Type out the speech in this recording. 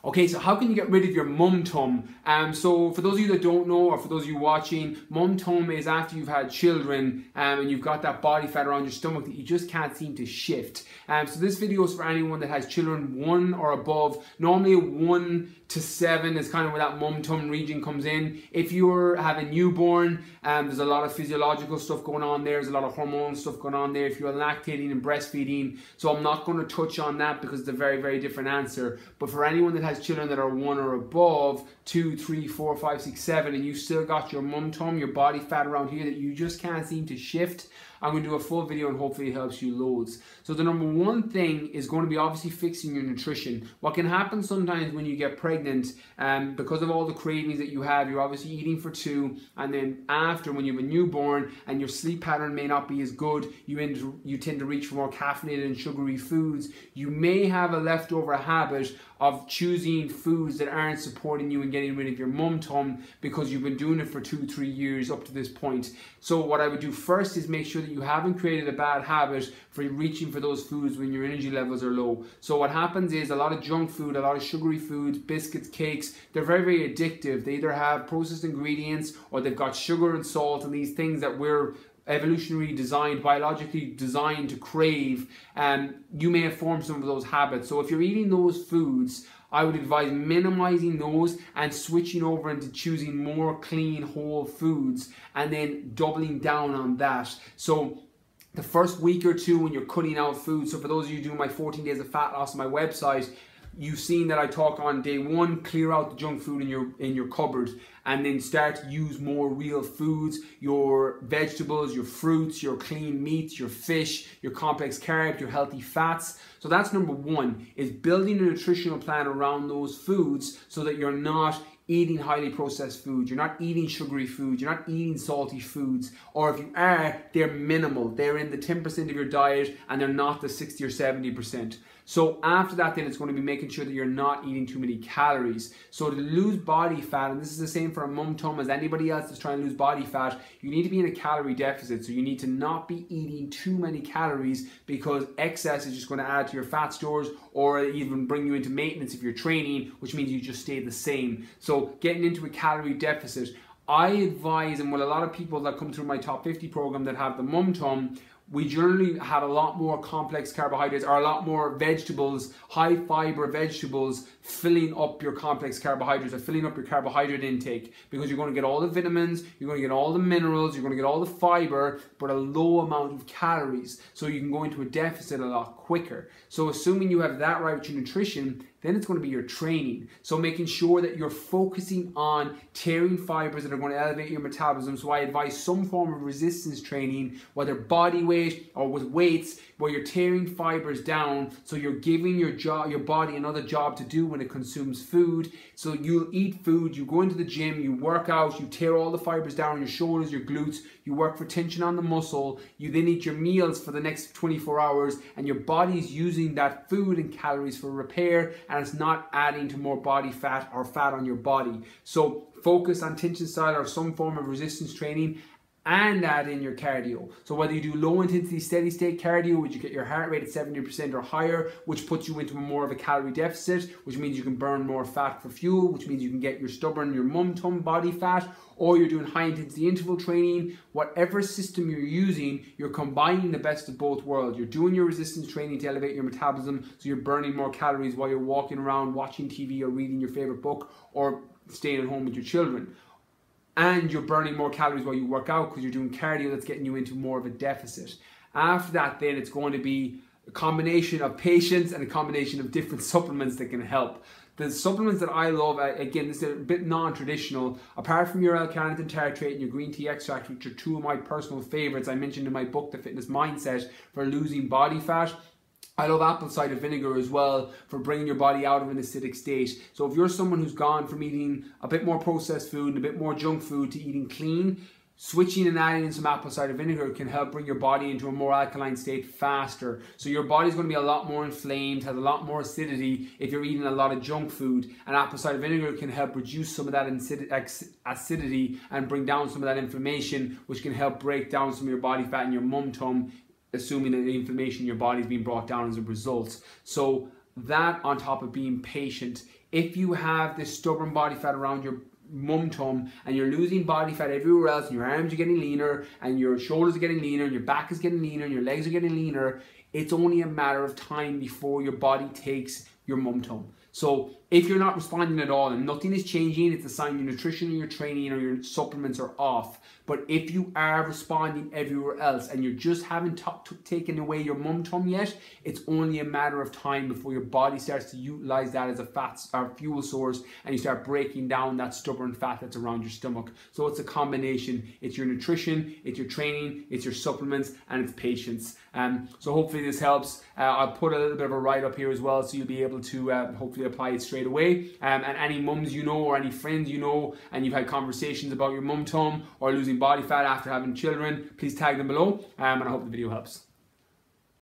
Okay, so how can you get rid of your mum tum? So for those of you that don't know, or for those of you watching, mum tum is after you've had children and you've got that body fat around your stomach that you just can't seem to shift. So this video is for anyone that has children 1 or above. Normally 1 to 7 is kind of where that mum tum region comes in. If you have a newborn, there's a lot of physiological stuff going on there. There's a lot of hormonal stuff going on there. If you're lactating and breastfeeding, so I'm not going to touch on that because it's a very, very different answer. But for anyone that has children that are 1 or above, 2, 3, 4, 5, 6, 7, and you still got your mum tum, your body fat around here that you just can't seem to shift, I'm going to do a full video and hopefully it helps you loads. So the number one thing is going to be obviously fixing your nutrition. What can happen sometimes when you get pregnant, because of all the cravings that you have, you're obviously eating for 2, and then after, when you have a newborn and your sleep pattern may not be as good, you tend to reach for more caffeinated and sugary foods. You may have a leftover habit of choosing foods that aren't supporting you and getting rid of your mum tum because you've been doing it for 2-3 years up to this point. So what I would do first is make sure that you haven't created a bad habit for reaching for those foods when your energy levels are low. So what happens is a lot of junk food, a lot of sugary foods, biscuits, cakes, they're very, very addictive. They either have processed ingredients or they've got sugar and salt and these things that we're evolutionary designed, biologically designed to crave, and you may have formed some of those habits. So if you're eating those foods, I would advise minimizing those and switching over into choosing more clean, whole foods and then doubling down on that. So the first week or 2 when you're cutting out food, so for those of you doing my 14 days of fat loss on my website, you've seen that I talk on day 1, clear out the junk food in your cupboard and then start to use more real foods, your vegetables, your fruits, your clean meats, your fish, your complex carbs, your healthy fats. So that's number 1, is building a nutritional plan around those foods so that you're not eating highly processed foods, you're not eating sugary foods, you're not eating salty foods, or if you are, they're minimal. They're in the 10% of your diet and they're not the 60 or 70%. So after that, then it's going to be making sure that you're not eating too many calories. So to lose body fat, and this is the same for a mum tum as anybody else that's trying to lose body fat, you need to be in a calorie deficit. So you need to not be eating too many calories because excess is just going to add to your fat stores or even bring you into maintenance if you're training, which means you just stay the same. So getting into a calorie deficit, I advise, and with a lot of people that come through my top 50 program that have the mum tum, we generally have a lot more complex carbohydrates or a lot more vegetables, high fiber vegetables, filling up your complex carbohydrates or filling up your carbohydrate intake, because you're going to get all the vitamins, you're going to get all the minerals, you're going to get all the fiber, but a low amount of calories. So you can go into a deficit a lot quicker. So assuming you have that right with your nutrition, then it's going to be your training. So making sure that you're focusing on tearing fibers that are going to elevate your metabolism. So I advise some form of resistance training, whether body weight or with weights, where you're tearing fibers down. So you're giving your body another job to do when it consumes food. So you'll eat food, you go into the gym, you work out, you tear all the fibers down your shoulders, your glutes, you work for tension on the muscle, you then eat your meals for the next 24 hours and your body's using that food and calories for repair, and it's not adding to more body fat or fat on your body. So focus on tension style or some form of resistance training and add in your cardio. So whether you do low intensity steady state cardio, which you get your heart rate at 70% or higher, which puts you into more of a calorie deficit, which means you can burn more fat for fuel, which means you can get your stubborn, your mum tum body fat, or you're doing high intensity interval training, whatever system you're using, you're combining the best of both worlds. You're doing your resistance training to elevate your metabolism, so you're burning more calories while you're walking around, watching TV or reading your favorite book or staying at home with your children. And you're burning more calories while you work out because you're doing cardio that's getting you into more of a deficit. After that, then it's going to be a combination of patience and a combination of different supplements that can help. The supplements that I love, again, this is a bit non-traditional, apart from your L-carnitine tartrate and your green tea extract, which are 2 of my personal favorites I mentioned in my book, The Fitness Mindset, for losing body fat. I love apple cider vinegar as well for bringing your body out of an acidic state. So if you're someone who's gone from eating a bit more processed food and a bit more junk food to eating clean, switching and adding in some apple cider vinegar can help bring your body into a more alkaline state faster. So your body's going to be a lot more inflamed, has a lot more acidity if you're eating a lot of junk food. And apple cider vinegar can help reduce some of that acidity and bring down some of that inflammation, which can help break down some of your body fat and your mum tum, assuming that the inflammation in your body is being brought down as a result. So that, on top of being patient, if you have this stubborn body fat around your mum tum and you're losing body fat everywhere else, and your arms are getting leaner and your shoulders are getting leaner and your back is getting leaner and your legs are getting leaner, it's only a matter of time before your body takes your mum tum. So if you're not responding at all and nothing is changing, it's a sign your nutrition or your training or your supplements are off. But if you are responding everywhere else and you just haven't taken away your mum tum yet, it's only a matter of time before your body starts to utilize that as a fat or fuel source, and you start breaking down that stubborn fat that's around your stomach. So it's a combination. It's your nutrition, it's your training, it's your supplements, and it's patience. So hopefully this helps. I'll put a little bit of a write-up here as well, so you'll be able to hopefully apply it straight away. And any mums you know or any friends you know and you've had conversations about your mum tum or losing body fat after having children, please tag them below, and I hope the video helps.